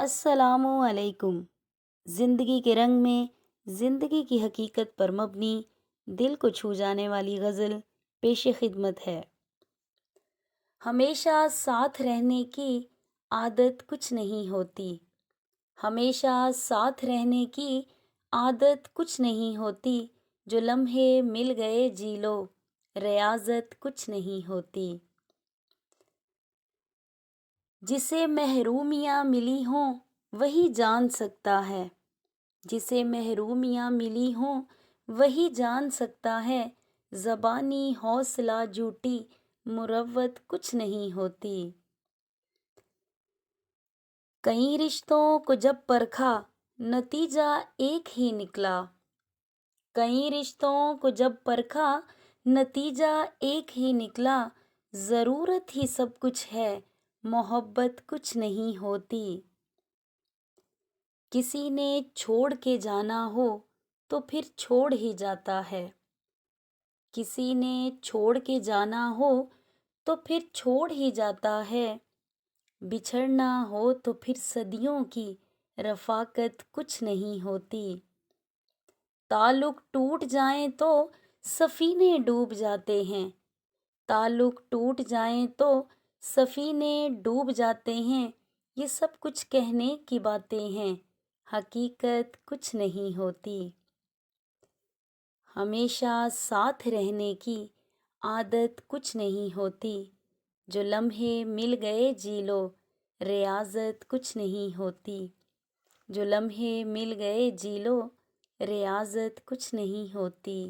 السلام علیکم۔ زندگی کے رنگ میں زندگی کی حقیقت پر مبنی دل کو چھو جانے والی غزل پیش خدمت ہے۔ ہمیشہ ساتھ رہنے کی عادت کچھ نہیں ہوتی، ہمیشہ ساتھ رہنے کی عادت کچھ نہیں ہوتی، جو لمحے مل گئے جی لو، ریاضت کچھ نہیں ہوتی۔ جسے محرومیاں ملی ہوں وہی جان سکتا ہے، جسے محرومیاں ملی ہوں وہی جان سکتا ہے، زبانی حوصلہ جھوٹی مروت کچھ نہیں ہوتی۔ کئی رشتوں کو جب پرکھا نتیجہ ایک ہی نکلا، کئی رشتوں کو جب پرکھا نتیجہ ایک ہی نکلا، ضرورت ہی سب کچھ ہے، محبت کچھ نہیں ہوتی۔ کسی نے چھوڑ کے جانا ہو تو پھر چھوڑ ہی جاتا ہے، کسی نے چھوڑ کے جانا ہو تو پھر چھوڑ ہی جاتا ہے، بچھڑنا ہو تو پھر صدیوں کی رفاقت کچھ نہیں ہوتی۔ تعلق ٹوٹ جائیں تو سفینے ڈوب جاتے ہیں، تعلق ٹوٹ جائیں تو سفینے ڈوب جاتے ہیں، یہ سب کچھ کہنے کی باتیں ہیں، حقیقت کچھ نہیں ہوتی۔ ہمیشہ ساتھ رہنے کی عادت کچھ نہیں ہوتی، جو لمحے مل گئے جی لو، ریاضت کچھ نہیں ہوتی، جو لمحے مل گئے جی لو، ریاضت کچھ نہیں ہوتی۔